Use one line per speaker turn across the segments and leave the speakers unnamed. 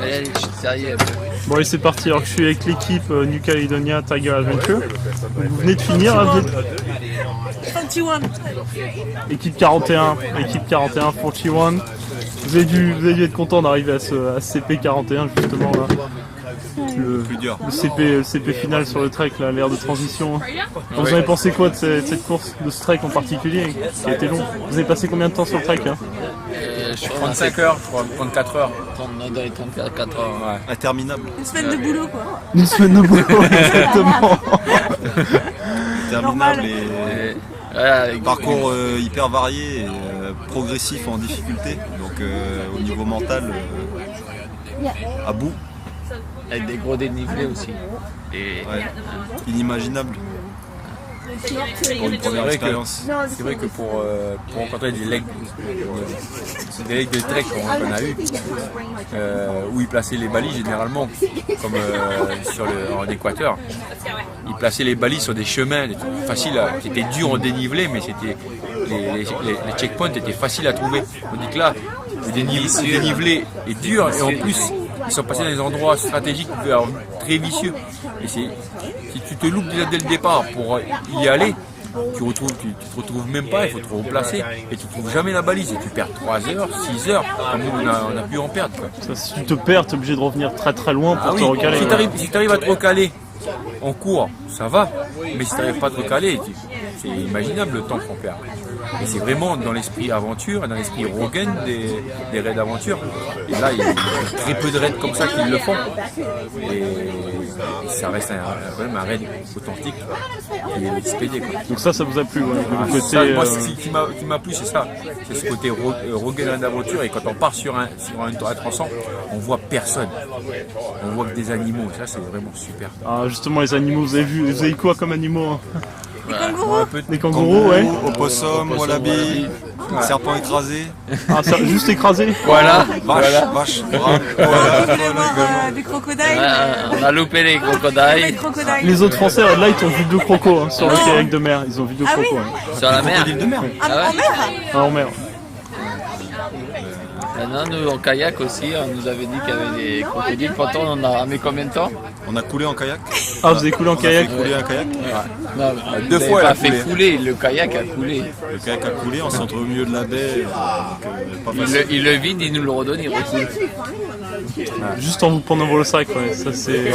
Allez, je suis sérieux.
Bon allez c'est parti, alors que je suis avec l'équipe New Caledonia Tiger Adventure. Vous venez de finir, hein,
21.
équipe 41, 41. Vous avez dû être content d'arriver à ce CP 41 justement là. Le CP final sur le trek, là, l'ère de transition. Vous avez pensé quoi de cette course, de ce trek en particulier, qui a été long? Vous avez passé combien de temps sur le trek hein?
Je suis
35 heures, je crois, 34 heures.
34 heures.
Ouais.
Interminable.
Une semaine de boulot quoi.
Une semaine de boulot, exactement.
Interminable et
Avec
parcours hyper varié et progressif en difficulté. Donc au niveau mental, à bout.
avec des gros dénivelés aussi. Et
Ouais. Inimaginable pour une première expérience.
C'est vrai que pour rencontrer des legs de trek qu'on a eu, où ils plaçaient les balises généralement, comme en Équateur, ils plaçaient les balises sur des chemins faciles, qui étaient durs en dénivelé, mais c'était les checkpoints étaient faciles à trouver. On dit que là, le dénivelé est dur et en plus ils sont passés dans des endroits stratégiques très vicieux. Et si tu te loupes déjà dès le départ pour y aller, tu te retrouves même pas, il faut te replacer et tu trouves jamais la balise et tu perds 3 heures, 6 heures, comme nous on a pu en perdre. Quoi.
Ça, si tu te perds, tu es obligé de revenir très très loin pour
Ah
te
oui,
recaler.
si tu arrives à te recaler en cours, ça va, mais si tu n'arrives pas à te recaler, c'est imaginable le temps qu'on perd. Et c'est vraiment dans l'esprit aventure, dans l'esprit Rogan des raids d'aventure. Et là, il y a très peu de raids comme ça qui le font. Et ça reste quand même un raid authentique qui est expédié.
Donc ça vous a plu, ouais, le côté,
Ça, moi, ce qui m'a plu, c'est ça. C'est ce côté Rogan d'aventure. Et quand on part sur un tronçon, on voit personne. On voit que des animaux. Ça, c'est vraiment super.
Ah, justement, les animaux, vous avez quoi comme animaux hein?
Des kangourous.
Des kangourous, ouais.
Opossum, wallaby, serpent écrasé.
Ah, ça, juste écrasé.
voilà,
Vache.
On allait voir des crocodiles.
on a loupé les
Des
crocodiles
crocodiles.
Les autres Français, là, ils ont vu 2 crocos hein, sur le kayak de mer. Ils ont vu 2
Ah oui
crocos. Hein.
sur la mer.
Crocodile de mer.
Ah, en mer.
Ah, en mer.
Maintenant, nous en kayak aussi, on nous avait dit qu'il y avait des crocodiles. Pourtant, on en a ramé combien de temps?
On a coulé en kayak.
Ah, vous avez coulé en kayak?
On a fait couler un kayak.
Non,
Deux
vous
fois,
avez
elle a
pas fait
coulé.
couler, le kayak a coulé.
Le kayak a coulé, on s'est retrouvé au milieu de la baie. Pas facile.
Il le vide, il nous le redonne, il recoule.
Juste en vous prenant vos sacs, ouais. Ça, c'est.
Ouais,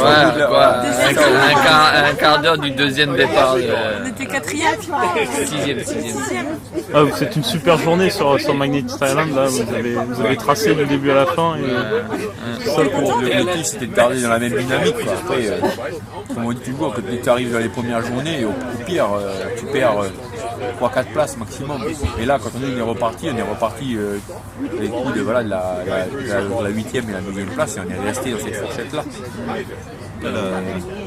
quoi, un quart d'heure du deuxième départ.
On était 4e.
Sixième.
Ah, c'est une super journée sur Magnetic Island, là. Vous avez tracé du début à la fin. Et...
Ça, l'objectif, c'était de garder dans la même dynamique. Quoi. Après, comme on dit toujours, quand tu arrives dans les premières journées, au pire, tu perds 3-4 places maximum. Et là, quand on est reparti les coups de la 8e et la 9e place et on est resté dans cette fourchette-là.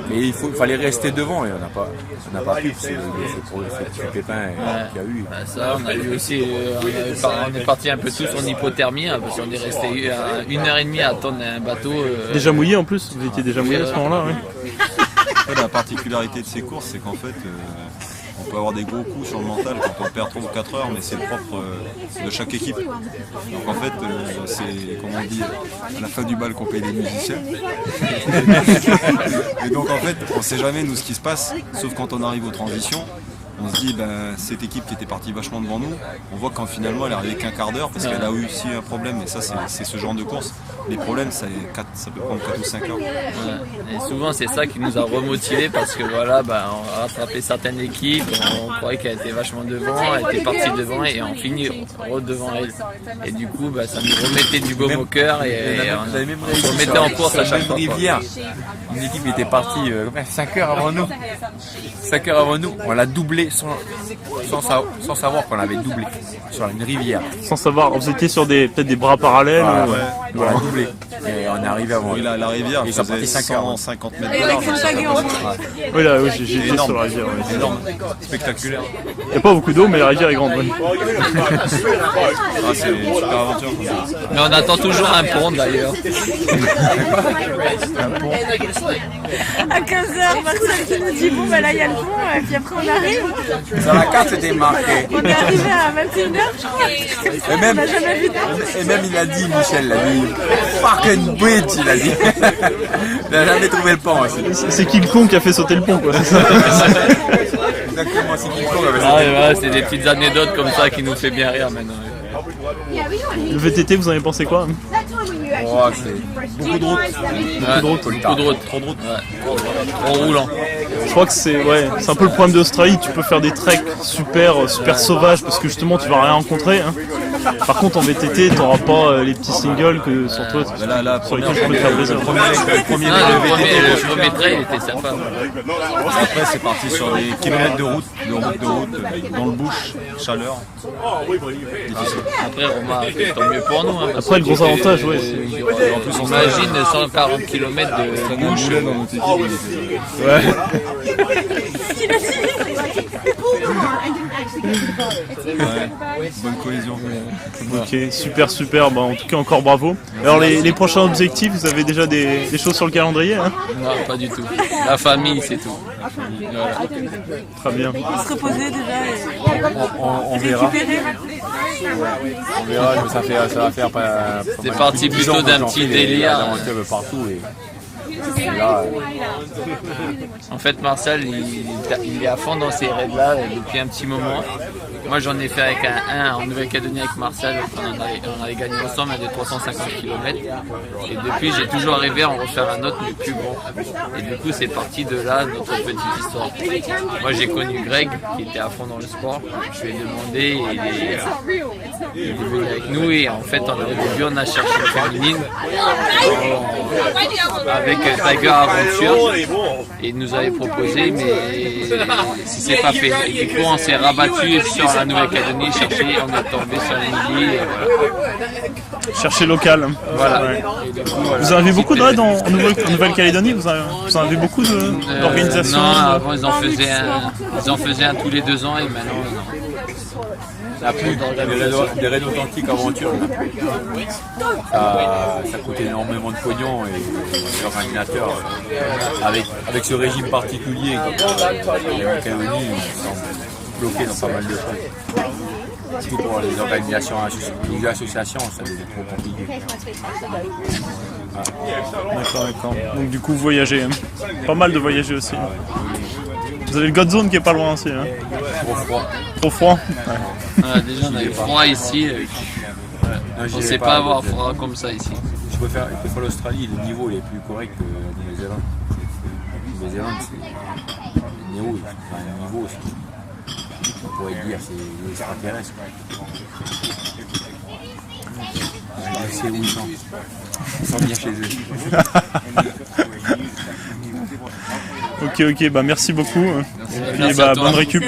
Mais il fallait rester devant et on n'a pas pu, c'est pour ce pépin qu'il y a eu.
Ça, on a eu aussi, on est parti un peu tous en hypothermie, hein, parce qu'on est resté 1h30 à attendre un bateau.
Déjà mouillé en plus? Vous étiez déjà mouillé à ce moment-là, oui.
La particularité de ces courses, c'est qu'en fait, on peut avoir des gros coups sur le mental quand on perd 3 ou 4 heures, mais c'est le propre de chaque équipe. Donc en fait, c'est, comme on dit, à la fin du bal qu'on paye les musiciens. Et donc en fait, on ne sait jamais nous ce qui se passe, sauf quand on arrive aux transitions. On se dit, cette équipe qui était partie vachement devant nous, on voit quand finalement elle est arrivée qu'un quart d'heure parce qu'elle a eu aussi un problème. Et ça, c'est ce genre de course. Les problèmes, ça peut prendre 4 ou 5 heures.
Ouais. Et souvent, c'est ça qui nous a remotivés parce que voilà, on a rattrapé certaines équipes, on croyait qu'elle était vachement devant, elle était partie devant et on finit devant elle. Et du coup, ça nous remettait du baume au cœur et on se remettait en course à chaque fois.
Rivière, une équipe était partie 5 heures avant nous. 5 heures avant nous, on l'a doublé sans savoir qu'on l'avait doublé sur une rivière.
Sans savoir, vous étiez sur peut-être des bras parallèles.
On l'a doublé. Et on est arrivé avant.
Oui, la rivière,
ils sont
faisait
partis 5 heures.
150 mètres
Et
de
avec
large.
une pagaie en moins.
Oui, là, j'ai été sur la rivière. Ouais.
Énorme, spectaculaire.
Il n'y a pas beaucoup d'eau, mais la rivière est grande. Ouais.
C'est une super aventure.
Mais on attend toujours un pont d'ailleurs.
À 15h, Marcel qui nous dit bon là il y a le pont et puis après on arrive.
Sur la carte, c'était marqué.
On est arrivé à 21h je crois.
Et même,
On n'a jamais vu de
il a dit, Michel l'a dit, fucking bridge, il a dit. Il n'a jamais trouvé le pont aussi.
C'est King Kong qui a fait sauter le pont, quoi. C'est ça.
Exactement, c'est King Kong avec
Ah, et voilà, c'est des petites anecdotes comme ça qui nous fait bien rire maintenant.
Le VTT, vous en avez pensé quoi?
Oh, c'est beaucoup de route.
Beaucoup de route.
Trop de route.
Trop roulant.
Je crois que c'est un peu le problème d'Australie. Tu peux faire des treks super sauvages parce que justement tu vas rien rencontrer. Hein. Par contre en VTT, t'auras pas les petits singles que sur toi, sur lesquels je peux faire plaisir.
Le premier
trail était sympa.
Après, c'est parti sur des kilomètres de route, dans le bush, chaleur. Difficile.
Après, Romain a fait tant mieux pour nous. Hein,
Après, le gros avantage, ouais,
en plus, on imagine 140 km de bouche.
Bonne cohésion.
Ok, super. Bah, en tout cas, encore bravo. Alors, les prochains objectifs, vous avez déjà des choses sur le calendrier, hein?
Non, pas du tout. La famille, c'est tout. Voilà.
Très bien.
Se reposer déjà et
On verra.
récupérer.
On verra, ça va faire pas.
C'est parti plutôt d'un petit délire.
Partout et
là, en fait, Marcel, il est à fond dans ces raids-là depuis un petit moment. Moi, j'en ai fait avec un en Nouvelle-Calédonie avec Marcel. On avait gagné ensemble à des 350 km. Et depuis, j'ai toujours rêvé en refaire un autre, mais plus grand. Et du coup, c'est parti de là, notre petite histoire. Moi, j'ai connu Greg, qui était à fond dans le sport. Je lui ai demandé, et il est venu avec nous. Et en fait, au début, on a cherché une féminine avec Tiger Aventure. Et il nous avait proposé, mais si c'est pas fait. Et du coup, on s'est rabattu sur la Nouvelle-Calédonie, chercher, on est tombé sur Émilie. Voilà.
Chercher local.
Voilà.
Ouais. Vous en avez beaucoup de raids en Nouvelle-Calédonie? Vous en avez beaucoup d'organisations?
Non, avant ils en faisaient un tous les 2 ans et maintenant non.
Ça a plus des raids authentiques aventures. Ça coûte énormément de pognon et les organisateurs, avec ce régime particulier, les Nouvelle-Calédonie, ils sont bloqués dans pas mal de choses. Surtout pour les organisations, les associations, ça devient trop compliqué.
D'accord. Donc du coup, vous voyagez. Hein. Pas mal de voyager aussi. Vous avez le God Zone qui est pas loin aussi. Hein. Trop froid.
Ouais. Déjà, on a eu froid ici. On ne sait pas avoir froid comme ça ici.
Je préfère l'Australie, le niveau il est plus correct que la Nouvelle-Zélande. La Nouvelle-Zélande, c'est le niveau, on pourrait dire c'est extraterrestre. C'est où ils sont. Ils sont bien chez eux.
Ok, bah merci beaucoup.
Merci.
Et puis bonne récup.